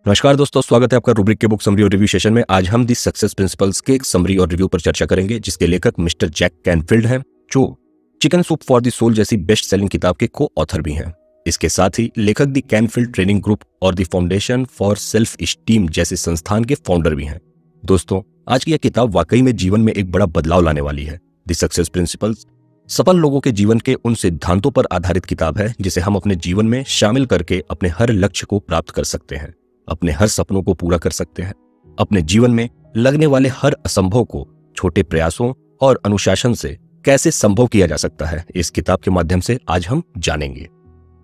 नमस्कार दोस्तों, स्वागत है आपका रूब्रिक के बुक समरी और रिव्यू सेशन में। आज हम दी सक्सेस प्रिंसिपल्स के एक समरी और रिव्यू पर चर्चा करेंगे, जिसके लेखक मिस्टर जैक कैनफील्ड हैं, जो chicken soup for the soul जैसी बेस्ट सेलिंग किताब के को ऑथर भी हैं। इसके साथ ही लेखक दी कैनफील्ड ट्रेनिंग ग्रुप और the foundation for self esteem जैसे संस्थान के फाउंडर भी हैं। दोस्तों, आज की यह किताब वाकई में जीवन में एक बड़ा बदलाव लाने वाली है। द सक्सेस प्रिंसिपल्स सफल लोगों के जीवन के उन सिद्धांतों पर आधारित किताब है जिसे हम अपने जीवन में शामिल करके अपने हर लक्ष्य को प्राप्त कर सकते हैं, अपने हर सपनों को पूरा कर सकते हैं। अपने जीवन में लगने वाले हर असंभव को छोटे प्रयासों और अनुशासन से कैसे संभव किया जा सकता है, इस किताब के माध्यम से आज हम जानेंगे।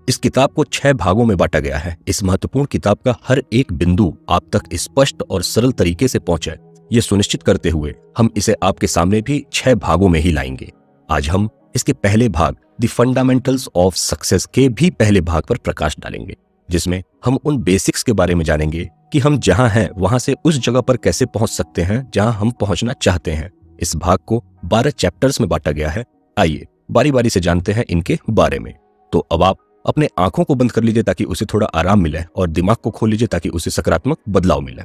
इस किताब को 6 भागों में बांटा गया है। इस महत्वपूर्ण किताब का हर एक बिंदु आप तक स्पष्ट और सरल तरीके से पहुंचे, ये सुनिश्चित करते हुए हम इसे आपके सामने भी 6 भागों में ही लाएंगे। आज हम इसके पहले भाग द फंडामेंटल्स ऑफ सक्सेस के भी पहले भाग पर प्रकाश डालेंगे, जिसमें हम उन बेसिक्स के बारे में जानेंगे कि हम जहां हैं वहां से उस जगह पर कैसे पहुंच सकते हैं जहां हम पहुंचना चाहते हैं। इस भाग को 12 चैप्टर्स में बांटा गया है। आइए बारी बारी से जानते हैं इनके बारे में। तो अब आप अपने आंखों को बंद कर लीजिए ताकि उसे थोड़ा आराम मिले, और दिमाग को खोल लीजिए ताकि उसे सकारात्मक बदलाव मिले।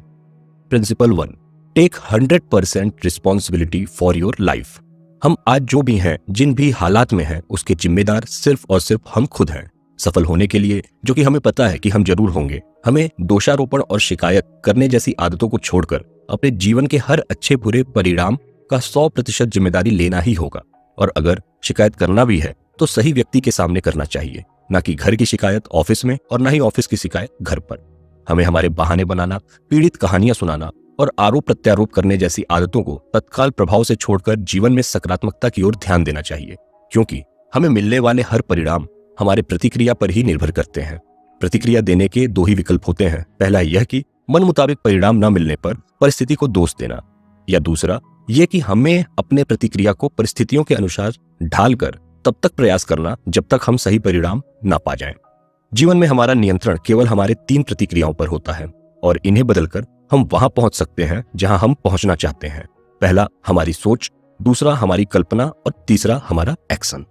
Principle 1, take 100% responsibility for your life. हम आज जो भी हैं, जिन भी हालात में हैं, उसके जिम्मेदार सिर्फ और सिर्फ हम खुद हैं। सफल होने के लिए, जो कि हमें पता है कि हम जरूर होंगे, हमें दोषारोपण और शिकायत करने जैसी आदतों को छोड़कर अपने जीवन के हर अच्छे बुरे परिणाम का 100% जिम्मेदारी लेना ही होगा। और अगर शिकायत करना भी है तो सही व्यक्ति के सामने करना चाहिए, ना कि घर की शिकायत ऑफिस में और ना ही ऑफिस की शिकायत घर पर। हमें हमारे बहाने बनाना, पीड़ित कहानियां सुनाना और आरोप प्रत्यारोप करने जैसी आदतों को तत्काल प्रभाव से छोड़कर जीवन में सकारात्मकता की ओर ध्यान देना चाहिए, क्योंकि हमें मिलने वाले हर परिणाम हमारे प्रतिक्रिया पर ही निर्भर करते हैं। प्रतिक्रिया देने के 2 ही विकल्प होते हैं। पहला यह कि मन मुताबिक परिणाम न मिलने पर परिस्थिति को दोष देना, या दूसरा यह कि हमें अपने प्रतिक्रिया को परिस्थितियों के अनुसार ढालकर तब तक प्रयास करना जब तक हम सही परिणाम ना पा जाएं। जीवन में हमारा नियंत्रण केवल हमारे 3 प्रतिक्रियाओं पर होता है, और इन्हें बदलकर हम वहां पहुंच सकते हैं जहां हम पहुंचना चाहते हैं। पहला हमारी सोच, दूसरा हमारी कल्पना और तीसरा हमारा एक्शन।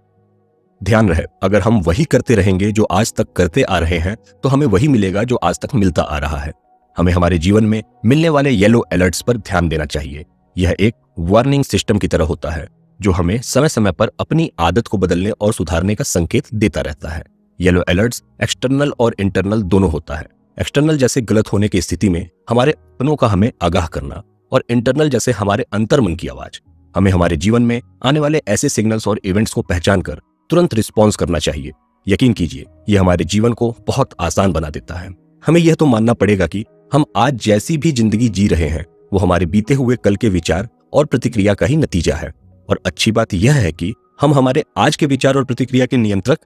ध्यान रहे, अगर हम वही करते रहेंगे जो आज तक करते आ रहे हैं, तो हमें वही मिलेगा जो आज तक मिलता आ रहा है। हमें हमारे जीवन में मिलने वाले येलो अलर्ट्स पर ध्यान देना चाहिए। यह एक वार्निंग सिस्टम की तरह होता है, जो हमें समय समय पर अपनी आदत को बदलने और सुधारने का संकेत देता रहता है। येलो अलर्ट्स एक्सटर्नल और इंटरनल दोनों होता है। एक्सटर्नल जैसे गलत होने की स्थिति में हमारे अपनों का हमें आगाह करना, और इंटरनल जैसे हमारे अंतर्मन की आवाज। हमें हमारे जीवन में आने वाले ऐसे सिग्नल्स और इवेंट्स को पहचान कर तुरंत रिस्पॉन्स करना चाहिए। यकीन कीजिए, यह हमारे जीवन को बहुत आसान बना देता है। हमें यह तो मानना पड़ेगा कि हम आज जैसी भी जिंदगी जी रहे हैं, वो हमारे बीते हुए कल के विचार और प्रतिक्रिया का ही नतीजा है। और अच्छी बात यह है कि हम हमारे आज के विचार और प्रतिक्रिया के नियंत्रक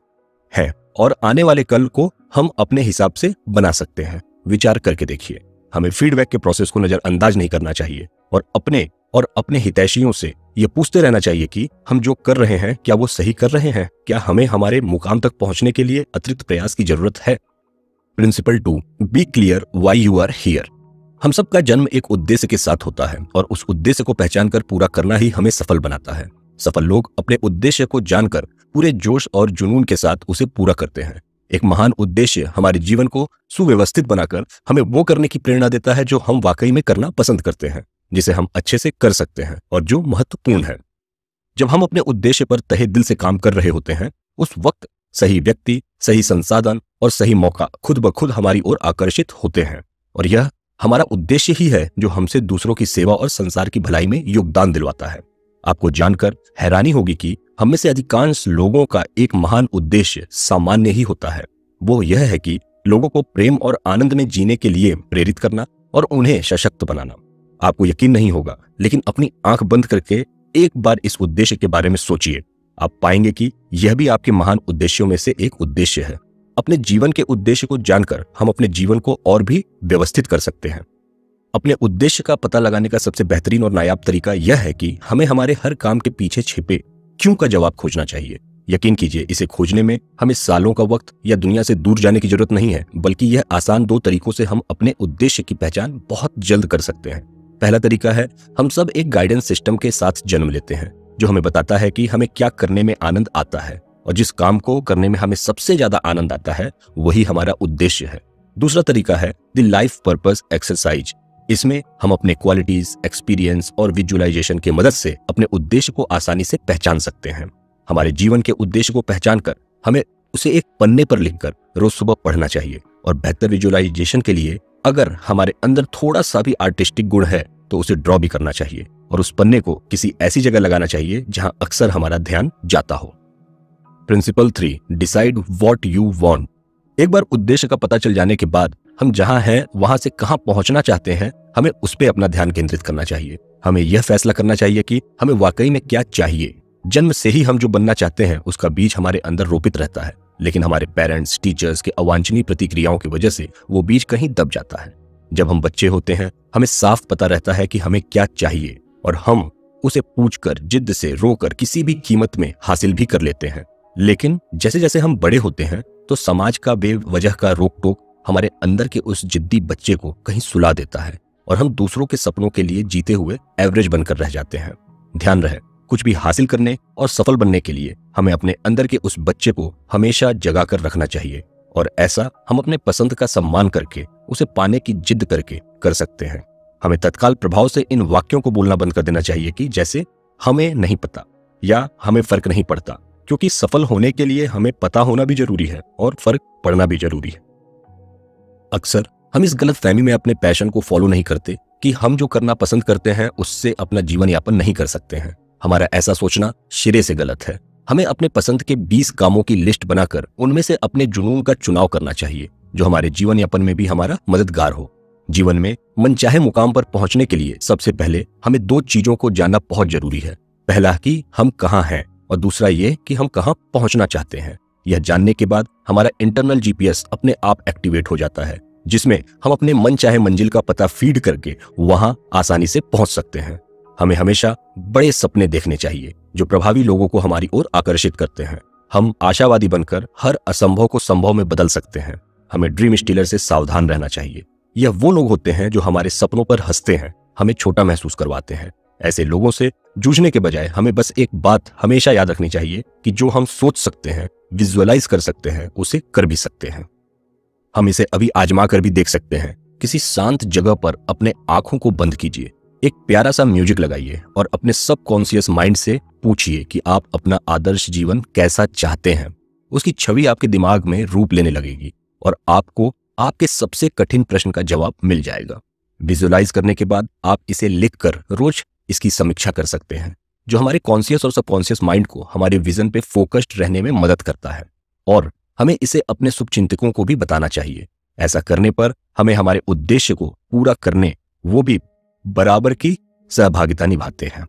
हैं, और आने वाले कल को हम अपने हिसाब से बना सकते हैं। विचार करके देखिए, हमें फीडबैक के प्रोसेस को नजरअंदाज नहीं करना चाहिए, और अपने हितैषियों से ये पूछते रहना चाहिए कि हम जो कर रहे हैं क्या वो सही कर रहे हैं, क्या हमें हमारे मुकाम तक पहुंचने के लिए अतिरिक्त प्रयास की जरूरत है। Principle 2, be clear why you are here. हम सबका जन्म एक उद्देश्य के साथ होता है, और उस उद्देश्य को पहचान कर पूरा करना ही हमें सफल बनाता है। सफल लोग अपने उद्देश्य को जानकर पूरे जोश और जुनून के साथ उसे पूरा करते हैं। एक महान उद्देश्य हमारे जीवन को सुव्यवस्थित बनाकर हमें वो करने की प्रेरणा देता है जो हम वाकई में करना पसंद करते हैं, जिसे हम अच्छे से कर सकते हैं और जो महत्वपूर्ण है। जब हम अपने उद्देश्य पर तहे दिल से काम कर रहे होते हैं, उस वक्त सही व्यक्ति, सही संसाधन और सही मौका खुद ब खुद हमारी ओर आकर्षित होते हैं। और यह हमारा उद्देश्य ही है जो हमसे दूसरों की सेवा और संसार की भलाई में योगदान दिलवाता है। आपको जानकर हैरानी होगी कि हम में से अधिकांश लोगों का एक महान उद्देश्य सामान्य ही होता है। वो यह है कि लोगों को प्रेम और आनंद में जीने के लिए प्रेरित करना और उन्हें सशक्त बनाना। आपको यकीन नहीं होगा, लेकिन अपनी आंख बंद करके एक बार इस उद्देश्य के बारे में सोचिए। आप पाएंगे कि यह भी आपके महान उद्देश्यों में से एक उद्देश्य है। अपने जीवन के उद्देश्य को जानकर हम अपने जीवन को और भी व्यवस्थित कर सकते हैं। अपने उद्देश्य का पता लगाने का सबसे बेहतरीन और नायाब तरीका यह है कि हमें हमारे हर काम के पीछे छिपे क्यों का जवाब खोजना चाहिए। यकीन कीजिए, इसे खोजने में हमें सालों का वक्त या दुनिया से दूर जाने की जरूरत नहीं है, बल्कि यह आसान 2 तरीकों से हम अपने उद्देश्य की पहचान बहुत जल्द कर सकते हैं। पहला तरीका है, हम सब एक गाइडेंस सिस्टम के साथ जन्म लेते हैं, जो हमें बताता है कि हमें क्या करने में आनंद आता है, और जिस काम को करने में हमें सबसे ज्यादा आनंद आता है वही हमारा उद्देश्य है। दूसरा तरीका है द लाइफ पर्पस एक्सरसाइज। इसमें हम अपने क्वालिटीज, एक्सपीरियंस और विजुअलाइजेशन की मदद से अपने उद्देश्य को आसानी से पहचान सकते हैं। हमारे जीवन के उद्देश्य को पहचान कर हमें उसे एक पन्ने पर लिखकर रोज सुबह पढ़ना चाहिए। और बेहतर विजुअलाइजेशन के लिए अगर हमारे अंदर थोड़ा सा भी आर्टिस्टिक गुण है तो उसे ड्रॉ भी करना चाहिए और उस पन्ने को किसी ऐसी जगह लगाना चाहिए जहां अक्सर हमारा ध्यान जाता हो। Principle 3, decide what you want. एक बार उद्देश्य का पता चल जाने के बाद हम जहां हैं वहां से कहां पहुंचना चाहते हैं, हमें उस पर अपना ध्यान केंद्रित करना चाहिए। हमें यह फैसला करना चाहिए कि हमें वाकई में क्या चाहिए। जन्म से ही हम जो बनना चाहते हैं उसका बीज हमारे अंदर रोपित रहता है, लेकिन हमारे पेरेंट्स, टीचर्स के अवांछनीय प्रतिक्रियाओं की वजह से वो बीज कहीं दब जाता है। जब हम बच्चे होते हैं हमें साफ पता रहता है कि हमें क्या चाहिए और हम उसे पूछकर, जिद से, रोकर किसी भी कीमत में हासिल भी कर लेते हैं। लेकिन जैसे जैसे हम बड़े होते हैं तो समाज का बेवजह का रोक टोक हमारे अंदर के उस जिद्दी बच्चे को कहीं सुला देता है और हम दूसरों के सपनों के लिए जीते हुए एवरेज बनकर रह जाते हैं। ध्यान रहे, कुछ भी हासिल करने और सफल बनने के लिए हमें अपने अंदर के उस बच्चे को हमेशा जगा कर रखना चाहिए और ऐसा हम अपने पसंद का सम्मान करके उसे पाने की जिद करके कर सकते हैं। हमें तत्काल प्रभाव से इन वाक्यों को बोलना बंद कर देना चाहिए कि जैसे हमें नहीं पता या हमें फर्क नहीं पड़ता, क्योंकि सफल होने के लिए हमें पता होना भी जरूरी है और फर्क पड़ना भी जरूरी है। अक्सर हम इस गलत फहमी में अपने पैशन को फॉलो नहीं करते कि हम जो करना पसंद करते हैं उससे अपना जीवन यापन नहीं कर सकते हैं। हमारा ऐसा सोचना सिरे से गलत है। हमें अपने पसंद के 20 कामों की लिस्ट बनाकर उनमें से अपने जुनून का चुनाव करना चाहिए जो हमारे जीवन यापन में भी हमारा मददगार हो। जीवन में मनचाहे मुकाम पर पहुंचने के लिए सबसे पहले हमें 2 चीजों को जानना बहुत जरूरी है। पहला कि हम कहां हैं और दूसरा ये कि हम कहां पहुंचना चाहते हैं। यह जानने के बाद हमारा इंटरनल जीपीएस अपने आप एक्टिवेट हो जाता है, जिसमें हम अपने मन चाहे मंजिल का पता फीड करके वहां आसानी से पहुंच सकते हैं। हमें हमेशा बड़े सपने देखने चाहिए जो प्रभावी लोगों को हमारी ओर आकर्षित करते हैं। हम आशावादी बनकर हर असंभव को संभव में बदल सकते हैं। हमें ड्रीम स्टीलर से सावधान रहना चाहिए। यह वो लोग होते हैं जो हमारे सपनों पर हंसते हैं, हमें छोटा महसूस करवाते हैं। ऐसे लोगों से जूझने के बजाय हमें बस एक बात हमेशा याद रखनी चाहिए कि जो हम सोच सकते हैं, विजुअलाइज कर सकते हैं, उसे कर भी सकते हैं। हम इसे अभी आजमा कर भी देख सकते हैं। किसी शांत जगह पर अपने आंखों को बंद कीजिए, एक प्यारा सा म्यूजिक लगाइए और अपने सबकॉन्शियस माइंड से पूछिए कि आप अपना आदर्श जीवन कैसा चाहते हैं। उसकी छवि आपके दिमाग में रूप लेने लगेगी और आपको आपके सबसे कठिन प्रश्न का जवाब मिल जाएगा। विजुअलाइज करने के बाद आप इसे लिखकर रोज इसकी समीक्षा कर सकते हैं, जो हमारे कॉन्शियस और सबकॉन्शियस माइंड को हमारे विजन पे फोकस्ड रहने में मदद करता है। और हमें इसे अपने शुभचिंतकों को भी बताना चाहिए। ऐसा करने पर हमें हमारे उद्देश्य को पूरा करने वो भी बराबर की सहभागिता निभाते हैं।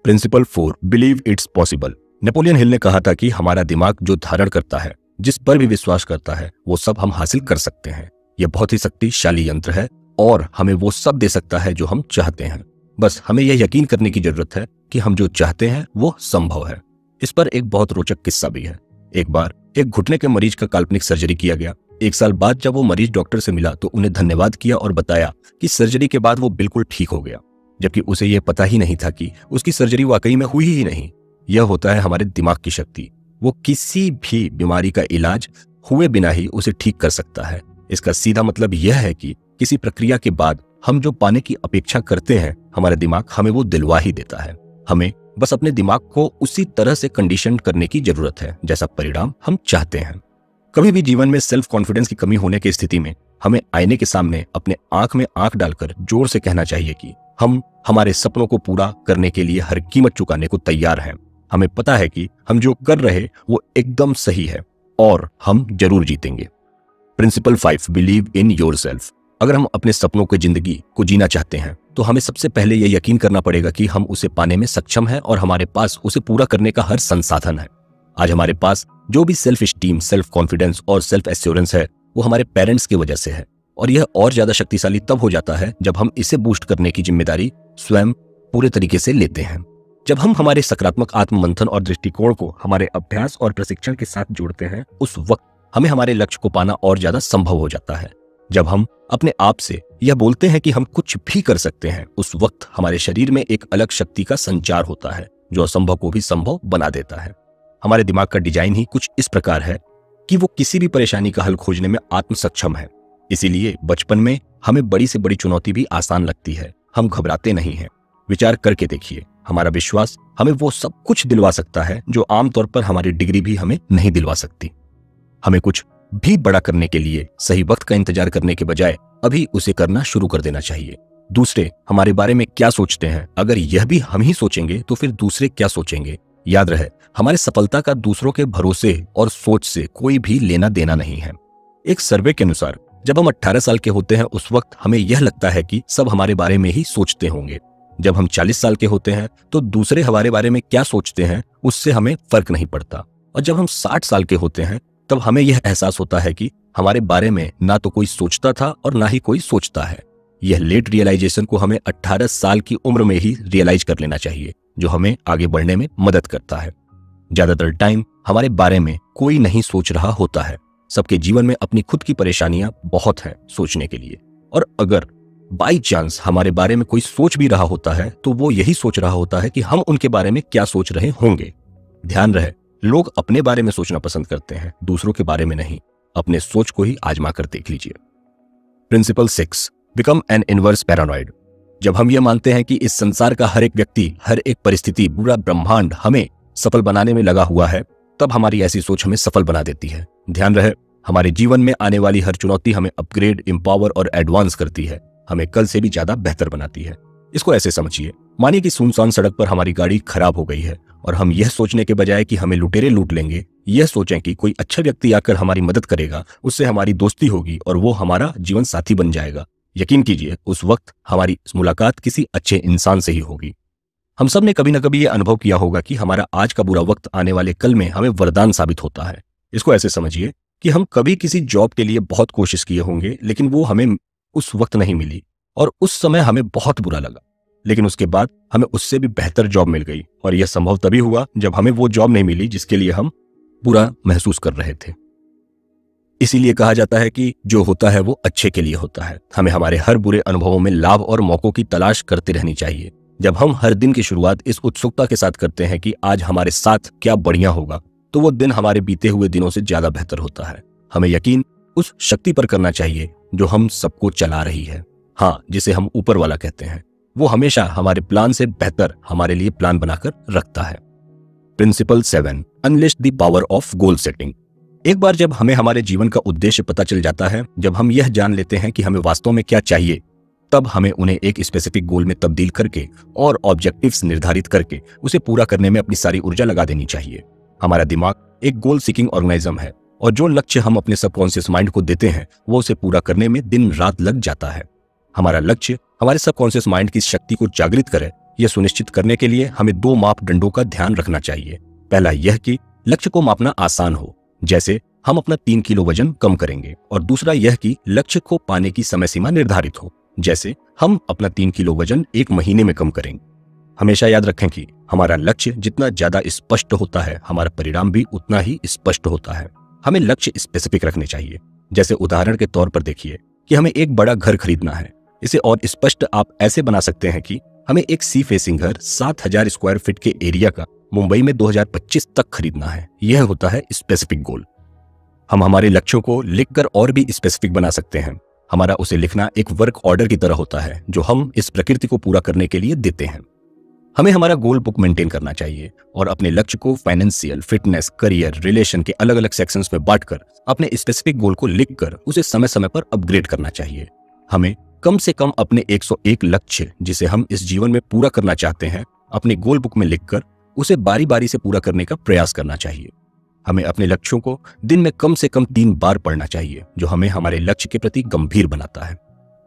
Principle 4, believe it's possible. Napoleon Hill ने कहा था कि हमारा दिमाग जो धारण करता है, जिस पर भी विश्वास करता है, वो सब हम हासिल कर सकते हैं। यह बहुत ही शक्तिशाली यंत्र है और हमें वो सब दे सकता है जो हम चाहते हैं। बस हमें यह यकीन करने की जरूरत है कि हम जो चाहते हैं वो संभव है। इस पर एक बहुत रोचक किस्सा भी है। एक बार एक घुटने के मरीज का काल्पनिक सर्जरी किया गया। 1 साल बाद जब वो मरीज डॉक्टर से मिला तो उन्हें धन्यवाद किया और बताया कि सर्जरी के बाद वो बिल्कुल ठीक हो गया, जबकि उसे यह पता ही नहीं था कि उसकी सर्जरी वाकई में हुई ही नहीं। यह होता है हमारे दिमाग की शक्ति। वो किसी भी बीमारी का इलाज हुए बिना ही उसे ठीक कर सकता है। इसका सीधा मतलब यह है कि किसी प्रक्रिया के बाद हम जो पाने की अपेक्षा करते हैं, हमारा दिमाग हमें वो दिलवा ही देता है। हमें बस अपने दिमाग को उसी तरह से कंडीशन करने की जरूरत है जैसा परिणाम हम चाहते हैं। कभी भी जीवन में सेल्फ कॉन्फिडेंस की कमी होने की स्थिति में हमें आईने के सामने अपने आंख में आंख डालकर जोर से कहना चाहिए कि हम हमारे सपनों को पूरा करने के लिए हर कीमत चुकाने को तैयार हैं। हमें पता है कि हम जो कर रहे वो एकदम सही है और हम जरूर जीतेंगे। Principle 5, believe in yourself. अगर हम अपने सपनों की जिंदगी को जीना चाहते हैं तो हमें सबसे पहले यह यकीन करना पड़ेगा कि हम उसे पाने में सक्षम हैं और हमारे पास उसे पूरा करने का हर संसाधन है। आज हमारे पास जो भी सेल्फ स्टीम, सेल्फ कॉन्फिडेंस और सेल्फ एश्योरेंस है वो हमारे पेरेंट्स की वजह से है, और यह और ज्यादा शक्तिशाली तब हो जाता है जब हम इसे बूस्ट करने की जिम्मेदारी स्वयं पूरे तरीके से लेते हैं। जब हम हमारे सकारात्मक आत्म मंथन और दृष्टिकोण को हमारे अभ्यास और प्रशिक्षण के साथ जोड़ते हैं, उस वक्त हमें हमारे लक्ष्य को पाना और ज्यादा संभव हो जाता है। जब हम अपने आप से यह बोलते हैं कि हम कुछ भी कर सकते हैं, उस वक्त हमारे शरीर में एक अलग शक्ति का संचार होता है जो असंभव को भी संभव बना देता है। हमारे दिमाग का डिजाइन ही कुछ इस प्रकार है कि वो किसी भी परेशानी का हल खोजने में आत्म सक्षम है। इसीलिए बचपन में हमें बड़ी से बड़ी चुनौती भी आसान लगती है, हम घबराते नहीं हैं। विचार करके देखिए, हमारा विश्वास हमें वो सब कुछ दिलवा सकता है जो आमतौर पर हमारी डिग्री भी हमें नहीं दिलवा सकती। हमें कुछ भी बड़ा करने के लिए सही वक्त का इंतजार करने के बजाय अभी उसे करना शुरू कर देना चाहिए। दूसरे हमारे बारे में क्या सोचते हैं, अगर यह भी हम ही सोचेंगे तो फिर दूसरे क्या सोचेंगे। याद रहे, हमारी सफलता का दूसरों के भरोसे और सोच से कोई भी लेना देना नहीं है। एक सर्वे के अनुसार जब हम 18 साल के होते हैं उस वक्त हमें यह लगता है कि सब हमारे बारे में ही सोचते होंगे। जब हम 40 साल के होते हैं तो दूसरे हमारे बारे में क्या सोचते हैं उससे हमें फर्क नहीं पड़ता। और जब हम 60 साल के होते हैं तब हमें यह एहसास होता है कि हमारे बारे में ना तो कोई सोचता था और ना ही कोई सोचता है। यह लेट रियलाइजेशन को हमें 18 साल की उम्र में ही रियलाइज कर लेना चाहिए, जो हमें आगे बढ़ने में मदद करता है। ज्यादातर टाइम हमारे बारे में कोई नहीं सोच रहा होता है। सबके जीवन में अपनी खुद की परेशानियां बहुत हैं सोचने के लिए, और अगर बाई चांस हमारे बारे में कोई सोच भी रहा होता है तो वो यही सोच रहा होता है कि हम उनके बारे में क्या सोच रहे होंगे। ध्यान रहे, लोग अपने बारे में सोचना पसंद करते हैं, दूसरों के बारे में नहीं। अपने सोच को ही आजमा कर देख लीजिए। Principle 6, become an inverse paranoid. जब हम ये मानते हैं कि इस संसार का हर एक व्यक्ति, हर एक परिस्थिति, पूरा ब्रह्मांड हमें सफल बनाने में लगा हुआ है, तब हमारी ऐसी सोच हमें सफल बना देती है। ध्यान रहे, हमारे जीवन में आने वाली हर चुनौती हमें अपग्रेड, एम्पावर और एडवांस करती है, हमें कल से भी ज्यादा बेहतर बनाती है। इसको ऐसे समझिए, मानिए कि सुनसान सड़क पर हमारी गाड़ी खराब हो गई है और हम यह सोचने के बजाय कि हमें लुटेरे लूट लेंगे, यह सोचें कि कोई अच्छा व्यक्ति आकर हमारी मदद करेगा, उससे हमारी दोस्ती होगी और वो हमारा जीवन साथी बन जाएगा। यकीन कीजिए, उस वक्त हमारी मुलाकात किसी अच्छे इंसान से ही होगी। हम सब ने कभी न कभी यह अनुभव किया होगा कि हमारा आज का बुरा वक्त आने वाले कल में हमें वरदान साबित होता है। इसको ऐसे समझिए कि हम कभी किसी जॉब के लिए बहुत कोशिश किए होंगे, लेकिन वो हमें उस वक्त नहीं मिली और उस समय हमें बहुत बुरा लगा, लेकिन उसके बाद हमें उससे भी बेहतर जॉब मिल गई। और यह संभव तभी हुआ जब हमें वो जॉब नहीं मिली जिसके लिए हम बुरा महसूस कर रहे थे। इसीलिए कहा जाता है कि जो होता है वो अच्छे के लिए होता है। हमें हमारे हर बुरे अनुभवों में लाभ और मौकों की तलाश करते रहनी चाहिए। जब हम हर दिन की शुरुआत इस उत्सुकता के साथ करते हैं कि आज हमारे साथ क्या बढ़िया होगा, तो वो दिन हमारे बीते हुए दिनों से ज्यादा बेहतर होता है। हमें यकीन उस शक्ति पर करना चाहिए जो हम सबको चला रही है, हाँ, जिसे हम ऊपर वाला कहते हैं। वो हमेशा हमारे प्लान से बेहतर हमारे लिए प्लान बनाकर रखता है। Principle 7, unleash the power of goal setting. एक बार जब हमें हमारे जीवन का उद्देश्य पता चल जाता है, जब हम यह जान लेते हैं कि हमें वास्तव में क्या चाहिए, तब हमें उन्हें एक स्पेसिफिक गोल में तब्दील करके और ऑब्जेक्टिव्स निर्धारित करके उसे पूरा करने में अपनी सारी ऊर्जा लगा देनी चाहिए। हमारा दिमाग एक गोल सीकिंग ऑर्गेनिज्म है और जो लक्ष्य हम अपने सबकॉन्शियस माइंड को देते हैं वो उसे पूरा करने में दिन रात लग जाता है। हमारा लक्ष्य हमारे सबकॉन्शियस माइंड की शक्ति को जागृत करे, यह सुनिश्चित करने के लिए हमें 2 मापदंडों का ध्यान रखना चाहिए। पहला यह कि लक्ष्य को मापना आसान हो, जैसे हम अपना 3 किलो वजन कम करेंगे, और दूसरा यह कि लक्ष्य को पाने की समय सीमा निर्धारित हो, जैसे हम अपना 3 किलो वजन 1 महीने में कम करेंगे। हमेशा याद रखें कि हमारा लक्ष्य जितना ज्यादा स्पष्ट होता है, हमारा परिणाम भी उतना ही स्पष्ट होता है। हमें लक्ष्य स्पेसिफिक रखने चाहिए। जैसे उदाहरण के तौर पर देखिए कि हमें एक बड़ा घर खरीदना है। इसे और स्पष्ट आप ऐसे बना सकते हैं कि हमें एक सी फेसिंग घर 7000 स्क्वायर फीट के एरिया का मुंबई में 2025 तक खरीदना है। यह होता है स्पेसिफिक गोल। हम हमारे लक्ष्यों को लिखकर और भी स्पेसिफिक बना सकते हैं। हमारा उसे लिखना एक वर्क ऑर्डर की तरह होता है जो हम इस प्रकृति को पूरा करने के लिए देते हैं। हमें हमारा गोल बुक मेंटेन करना चाहिए और अपने लक्ष्य को फाइनेंशियल, फिटनेस, करियर, रिलेशन के अलग अलग सेक्शंस में बांटकर अपने स्पेसिफिक गोल को लिखकर उसे समय समय पर अपग्रेड करना चाहिए। हमें कम से कम अपने 101 लक्ष्य जिसे हम इस जीवन में पूरा करना चाहते हैं अपने गोल बुक में लिखकर उसे बारी बारी से पूरा करने का प्रयास करना चाहिए। हमें अपने लक्ष्यों को दिन में कम से कम 3 बार पढ़ना चाहिए, जो हमें हमारे लक्ष्य के प्रति गंभीर बनाता है।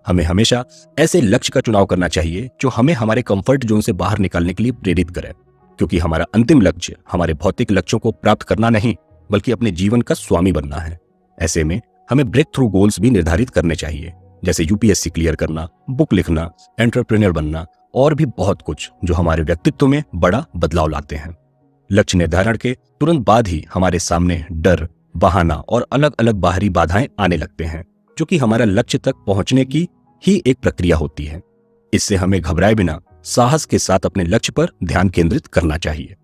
हमें हमेशा ऐसे लक्ष्य का चुनाव करना चाहिए जो हमें हमारे कंफर्ट जोन से बाहर निकालने के लिए प्रेरित करे, क्योंकि हमारा अंतिम लक्ष्य हमारे भौतिक लक्ष्यों को प्राप्त करना नहीं बल्कि अपने जीवन का स्वामी बनना है। ऐसे में हमें ब्रेक थ्रू गोल्स भी निर्धारित करने चाहिए, जैसे यूपीएससी क्लियर करना, बुक लिखना, एंटरप्रेन्योर बनना और भी बहुत कुछ जो हमारे व्यक्तित्व में बड़ा बदलाव लाते हैं। लक्ष्य निर्धारण के तुरंत बाद ही हमारे सामने डर, बहाना और अलग अलग बाहरी बाधाएं आने लगते हैं, जो कि हमारा लक्ष्य तक पहुंचने की ही एक प्रक्रिया होती है। इससे हमें घबराए बिना साहस के साथ अपने लक्ष्य पर ध्यान केंद्रित करना चाहिए।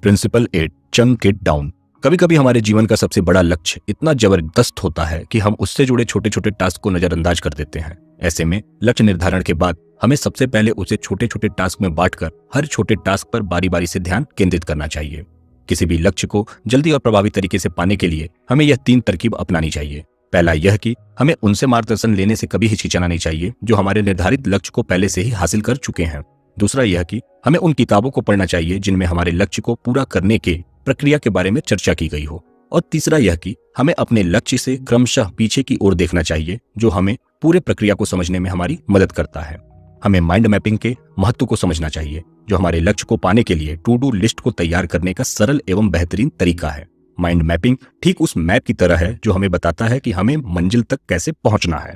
Principle 8, chunk it down. कभी कभी हमारे जीवन का सबसे बड़ा लक्ष्य इतना जबरदस्त होता है कि हम उससे जुड़े छोटे छोटे टास्क को नजरअंदाज कर देते हैं। ऐसे में लक्ष्य निर्धारण के बाद हमें सबसे पहले उसे छोटे छोटे टास्क में बांटकर हर छोटे टास्क पर बारी बारी से ध्यान केंद्रित करना चाहिए। किसी भी लक्ष्य को जल्दी और प्रभावी तरीके से पाने के लिए हमें यह 3 तरकीब अपनानी चाहिए। पहला यह कि हमें उनसे मार्गदर्शन लेने से कभी हिचकिचाना नहीं चाहिए जो हमारे निर्धारित लक्ष्य को पहले से ही हासिल कर चुके हैं। दूसरा यह कि हमें उन किताबों को पढ़ना चाहिए जिनमें हमारे लक्ष्य को पूरा करने के प्रक्रिया के बारे में चर्चा की गई हो। और तीसरा यह कि हमें अपने लक्ष्य से क्रमशः पीछे की ओर देखना चाहिए जो हमें पूरे प्रक्रिया को समझने में हमारी मदद करता है। हमें माइंड मैपिंग के महत्व को समझना चाहिए जो हमारे लक्ष्य को पाने के लिए टू डू लिस्ट को तैयार करने का सरल एवं बेहतरीन तरीका है। माइंड मैपिंग ठीक उस मैप की तरह है जो हमें बताता है कि हमें मंजिल तक कैसे पहुंचना है।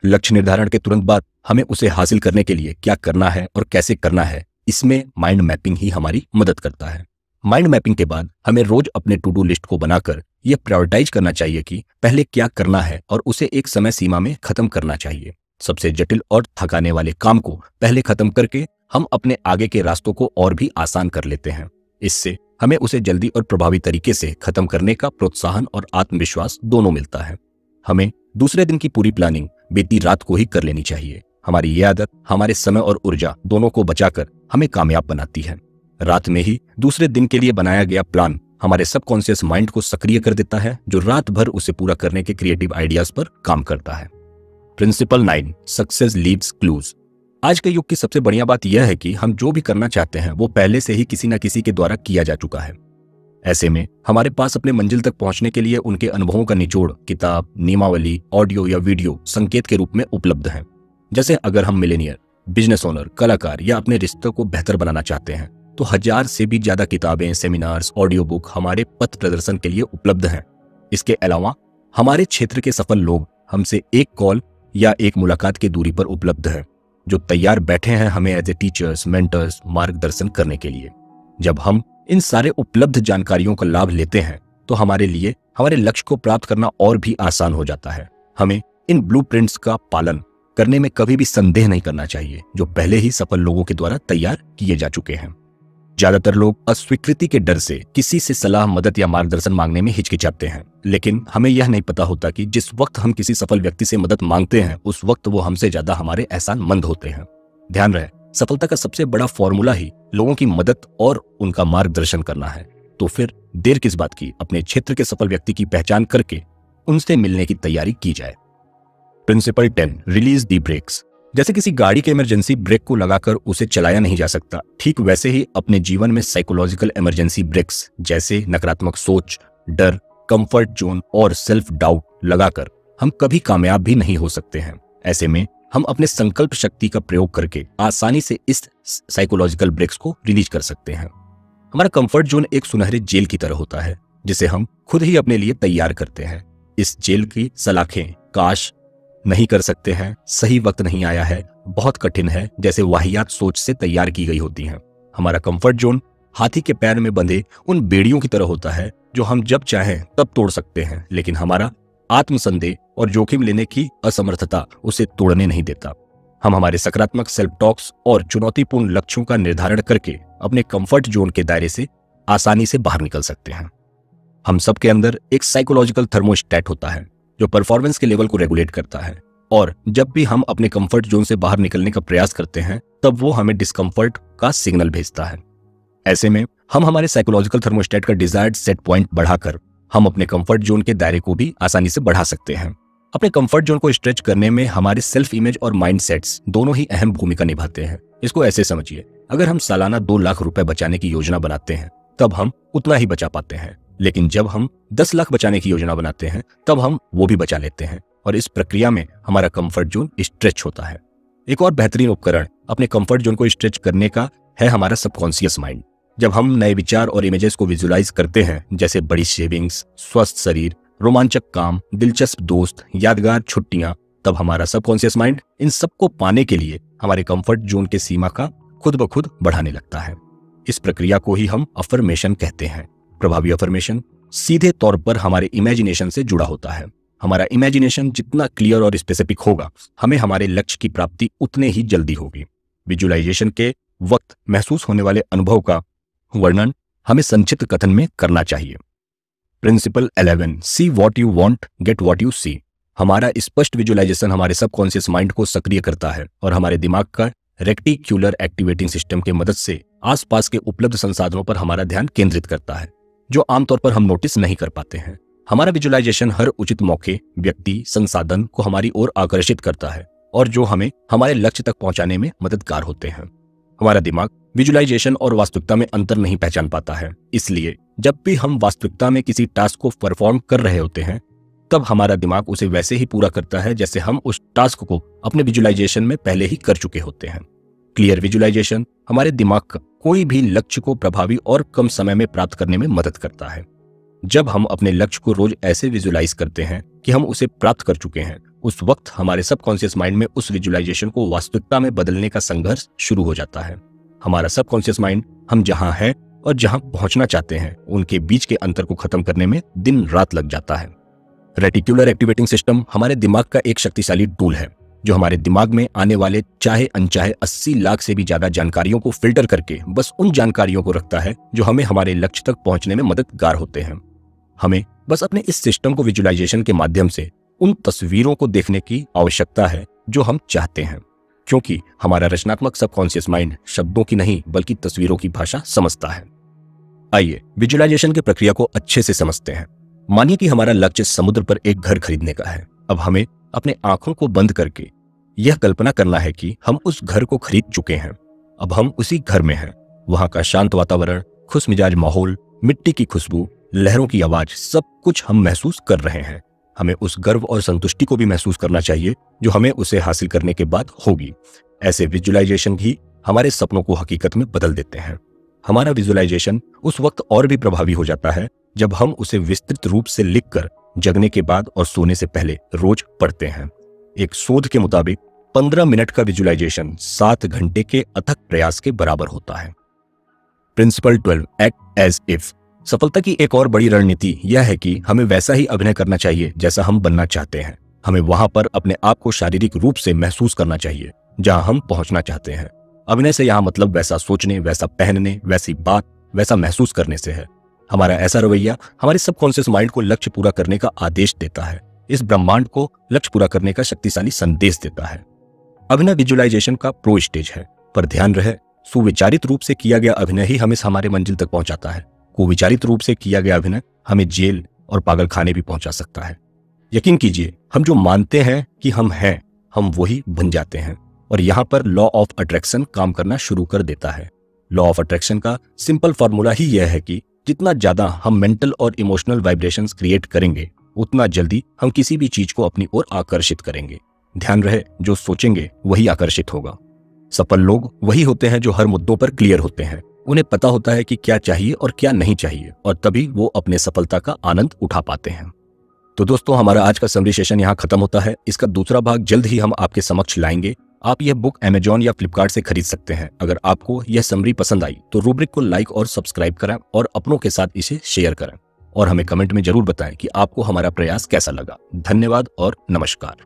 लक्ष्य निर्धारण के तुरंत बाद हमें उसे हासिल करने के लिए क्या करना है और कैसे करना है, इसमें माइंड मैपिंग ही हमारी मदद करता है। माइंड मैपिंग के बाद हमें रोज अपने टू डू लिस्ट को बनाकर यह प्रायोरिटाइज करना चाहिए कि पहले क्या करना है और उसे एक समय सीमा में खत्म करना चाहिए। सबसे जटिल और थकाने वाले काम को पहले खत्म करके हम अपने आगे के रास्तों को और भी आसान कर लेते हैं। इससे हमें उसे जल्दी और प्रभावी तरीके से खत्म करने का प्रोत्साहन और आत्मविश्वास दोनों मिलता है। हमें दूसरे दिन की पूरी प्लानिंग बीती रात को ही कर लेनी चाहिए। हमारी यह आदत हमारे समय और ऊर्जा दोनों को बचाकर हमें कामयाब बनाती है। रात में ही दूसरे दिन के लिए बनाया गया प्लान हमारे सबकॉन्शियस माइंड को सक्रिय कर देता है जो रात भर उसे पूरा करने के क्रिएटिव आइडियाज पर काम करता है। Principle 9, success leaves clues. आज के युग की सबसे बढ़िया बात यह है कि हम जो भी करना चाहते हैं वो पहले से ही किसी न किसी के द्वारा किया जा चुका है। ऐसे में हमारे पास अपने मंजिल तक पहुंचने के लिए उनके अनुभवों का निचोड़ किताब, नियमावली, ऑडियो या वीडियो संकेत के रूप में उपलब्ध है। जैसे अगर हम मिलेनियर, बिजनेस ओनर, कलाकार या अपने रिश्तों को बेहतर बनाना चाहते हैं तो 1000 से भी ज्यादा किताबें, सेमिनार्स, ऑडियो बुक हमारे पथ प्रदर्शन के लिए उपलब्ध हैं। इसके अलावा हमारे क्षेत्र के सफल लोग हमसे एक कॉल या एक मुलाकात की दूरी पर उपलब्ध है जो तैयार बैठे हैं हमें एज ए टीचर्स, मेंटर्स मार्गदर्शन करने के लिए। जब हम इन सारे उपलब्ध जानकारियों का लाभ लेते हैं तो हमारे लिए हमारे लक्ष्य को प्राप्त करना और भी आसान हो जाता है। हमें इन ब्लूप्रिंट्स का पालन करने में कभी भी संदेह नहीं करना चाहिए जो पहले ही सफल लोगों के द्वारा तैयार किए जा चुके हैं। ज्यादातर लोग अस्वीकृति के डर से किसी से सलाह, मदद या मार्गदर्शन मांगने में हिचकिचाते हैं, लेकिन हमें यह नहीं पता होता कि जिस वक्त हम किसी सफल व्यक्ति से मदद मांगते हैं उस वक्त वो हमसे ज्यादा हमारे एहसानमंद होते हैं। ध्यान रहे, सफलता का सबसे बड़ा फॉर्मूला ही लोगों की मदद और उनका मार्गदर्शन करना है। तो फिर देर किस बात की, अपने क्षेत्र के सफल व्यक्ति की पहचान करके उनसे मिलने की तैयारी की जाए। Principle 10, release the brakes. जैसे किसी गाड़ी के इमरजेंसी ब्रेक को लगाकर उसे चलाया नहीं जा सकता, ठीक वैसे ही अपने जीवन में साइकोलॉजिकल इमरजेंसी ब्रेक्स जैसे नकारात्मक सोच, डर, कंफर्ट जोन और सेल्फ डाउट लगाकर हम कभी कामयाब भी नहीं हो सकते हैं। ऐसे में हम अपने संकल्प शक्ति का प्रयोग करके आसानी से इस साइकोलॉजिकल ब्रेक्स को रिलीज कर सकते हैं। हमारा कंफर्ट जोन एक सुनहरे जेल की तरह होता है जिसे हम खुद ही अपने लिए तैयार करते हैं। इस जेल की सलाखें काश नहीं कर सकते हैं, सही वक्त नहीं आया है, बहुत कठिन है जैसे वाहियात सोच से तैयार की गई होती हैं। हमारा कंफर्ट जोन हाथी के पैर में बंधे उन बेड़ियों की तरह होता है जो हम जब चाहें तब तोड़ सकते हैं, लेकिन हमारा आत्मसंदेह और जोखिम लेने की असमर्थता उसे तोड़ने नहीं देता। हम हमारे सकारात्मक सेल्फ टॉक्स और चुनौतीपूर्ण लक्ष्यों का निर्धारण करके अपने कंफर्ट जोन के दायरे से आसानी से बाहर निकल सकते हैं। हम सबके अंदर एक साइकोलॉजिकल थर्मोस्टेट होता है जो परफॉर्मेंस के लेवल को रेगुलेट करता है, और जब भी हम अपने कंफर्ट जोन से बाहर निकलने का प्रयास करते हैं तब वो हमें डिस्कंफर्ट का सिग्नल भेजता है। ऐसे में हम हमारे साइकोलॉजिकल थर्मोस्टेट का डिजायर्ड सेट पॉइंट बढ़ाकर हम अपने कंफर्ट जोन के दायरे को भी आसानी से बढ़ा सकते हैं। अपने कंफर्ट जोन को स्ट्रेच करने में हमारे सेल्फ इमेज और माइंड सेट्स दोनों ही अहम भूमिका निभाते हैं। इसको ऐसे समझिए, अगर हम सालाना 2 लाख रुपए बचाने की योजना बनाते हैं तब हम उतना ही बचा पाते हैं, लेकिन जब हम 10 लाख बचाने की योजना बनाते हैं तब हम वो भी बचा लेते हैं, और इस प्रक्रिया में हमारा कंफर्ट जोन स्ट्रेच होता है। एक और बेहतरीन उपकरण अपने कंफर्ट जोन को स्ट्रेच करने का है हमारा सबकॉन्शियस माइंड। जब हम नए विचार और इमेजेस को विजुलाइज करते हैं, जैसे बड़ी सेविंग्स, स्वस्थ शरीर, रोमांचक काम, दिलचस्प दोस्त, यादगार छुट्टियां, तब हमारा सबकॉन्शियस माइंड इन सबको पाने के लिए हमारे कंफर्ट जोन के सीमा का खुद ब खुद बढ़ाने लगता है। इस प्रक्रिया को ही हम अफर्मेशन कहते हैं। प्रभावी अफर्मेशन सीधे तौर पर हमारे इमेजिनेशन से जुड़ा होता है। हमारा इमेजिनेशन जितना क्लियर और स्पेसिफिक होगा, हमें हमारे लक्ष्य की प्राप्ति उतने ही जल्दी होगी। विजुअलाइजेशन के वक्त महसूस होने वाले अनुभव का वर्णन हमें संक्षिप्त कथन में करना चाहिए। Principle 11, see what you want get what you see. हमारा स्पष्ट विजुअलाइजेशन हमारे सबकॉन्शियस माइंड को सक्रिय करता है और हमारे दिमाग का रेक्टिक्यूलर एक्टिवेटिंग सिस्टम की मदद से आसपास के उपलब्ध संसाधनों पर हमारा ध्यान केंद्रित करता है, जो आमतौर पर हम नोटिस नहीं कर पाते हैं। हमारा विजुअलाइजेशन हर उचित मौके, व्यक्ति, संसाधन को हमारी ओर आकर्षित करता है और जो हमें हमारे लक्ष्य तक पहुंचाने में मददगार होते हैं। हमारा दिमाग विजुअलाइजेशन और वास्तविकता में अंतर नहीं पहचान पाता है, इसलिए जब भी हम वास्तविकता में किसी टास्क को परफॉर्म कर रहे होते हैं, तब हमारा दिमाग उसे वैसे ही पूरा करता है जैसे हम उस टास्क को अपने विजुअलाइजेशन में पहले ही कर चुके होते हैं। क्लियर विजुअलाइजेशन हमारे दिमाग का कोई भी लक्ष्य को प्रभावी और कम समय में प्राप्त करने में मदद करता है। जब हम अपने लक्ष्य को रोज ऐसे विजुअलाइज करते हैं कि हम उसे प्राप्त कर चुके हैं, उस वक्त हमारे सबकॉन्शियस माइंड में उस विजुअलाइजेशन को वास्तविकता में बदलने का संघर्ष शुरू हो जाता है। हमारा सबकॉन्शियस माइंड हम जहां हैं और जहां पहुंचना चाहते हैं उनके बीच के अंतर को खत्म करने में दिन रात लग जाता है। रेटिक्युलर एक्टिवेटिंग सिस्टम हमारे दिमाग का एक शक्तिशाली टूल है जो हमारे दिमाग में आने वाले चाहे अनचाहे 80 लाख से भी ज्यादा जानकारियों को फिल्टर करके बस उन जानकारियों को रखता है जो हमें हमारे लक्ष्य तक पहुंचने में मददगार होते हैं। हमें बस अपने इस सिस्टम को विजुअलाइजेशन के माध्यम से उन तस्वीरों को देखने की आवश्यकता है जो हम चाहते हैं, क्योंकि हमारा रचनात्मक सबकॉन्शियस माइंड शब्दों की नहीं बल्कि तस्वीरों की भाषा समझता है। आइए विजुअलाइजेशन की प्रक्रिया को अच्छे से समझते हैं। मानिए कि हमारा लक्ष्य समुद्र पर एक घर खरीदने का है। अब हमें अपने आंखों को बंद करके यह कल्पना करना है कि हम उस घर को खरीद चुके हैं। अब हम उसी घर में हैं। वहां का शांत वातावरण, खुशमिजाज माहौल, मिट्टी की खुशबू, लहरों की आवाज, सब कुछ हम महसूस कर रहे हैं। हमें उस गर्व और संतुष्टि को भी महसूस करना चाहिए जो हमें उसे हासिल करने के बाद होगी। ऐसे विजुअलाइजेशन ही हमारे सपनों को हकीकत में बदल देते हैं। हमारा विजुअलाइजेशन उस वक्त और भी प्रभावी हो जाता है जब हम उसे विस्तृत रूप से लिखकर जगने के बाद और सोने से पहले रोज पढ़ते हैं। एक शोध के मुताबिक 15 मिनट का विजुअलाइजेशन 7 घंटे के अथक प्रयास के बराबर होता है। Principle 12, act as if. सफलता की एक और बड़ी रणनीति यह है कि हमें वैसा ही अभिनय करना चाहिए जैसा हम बनना चाहते हैं। हमें वहां पर अपने आप को शारीरिक रूप से महसूस करना चाहिए जहां हम पहुंचना चाहते हैं। अभिनय से यहां मतलब वैसा सोचने, वैसा पहनने, वैसी बात, वैसा महसूस करने से है। हमारा ऐसा रवैया हमारे सबकॉन्शियस माइंड को लक्ष्य पूरा करने का आदेश देता है, इस ब्रह्मांड को लक्ष्य पूरा करने का शक्तिशाली संदेश देता है। अभिनय विजुअलाइजेशन का प्रो स्टेज है, पर ध्यान रहे सुविचारित रूप से किया गया अभिनय ही हमें हमारे मंजिल तक पहुंचाता है। कुविचारित रूप से किया गया अभिनय हमें जेल और पागल खाने भी पहुंचा सकता है। यकीन कीजिए, हम जो मानते हैं कि हम हैं, हम वही बन जाते हैं। और यहां पर लॉ ऑफ अट्रैक्शन काम करना शुरू कर देता है। लॉ ऑफ अट्रैक्शन का सिंपल फॉर्मूला ही यह है कि जितना ज्यादा हम मेंटल और इमोशनल वाइब्रेशंस क्रिएट करेंगे, उतना जल्दी हम किसी भी चीज को अपनी ओर आकर्षित करेंगे। ध्यान रहे, जो सोचेंगे वही आकर्षित होगा। सफल लोग वही होते हैं जो हर मुद्दों पर क्लियर होते हैं। उन्हें पता होता है कि क्या चाहिए और क्या नहीं चाहिए, और तभी वो अपने सफलता का आनंद उठा पाते हैं। तो दोस्तों, हमारा आज का समरी सेशन यहाँ खत्म होता है। इसका दूसरा भाग जल्द ही हम आपके समक्ष लाएंगे। आप यह बुक अमेजॉन या फ्लिपकार्ट से खरीद सकते हैं। अगर आपको यह समरी पसंद आई तो रूब्रिक को लाइक और सब्सक्राइब करें और अपनों के साथ इसे शेयर करें, और हमें कमेंट में जरूर बताएं कि आपको हमारा प्रयास कैसा लगा। धन्यवाद और नमस्कार।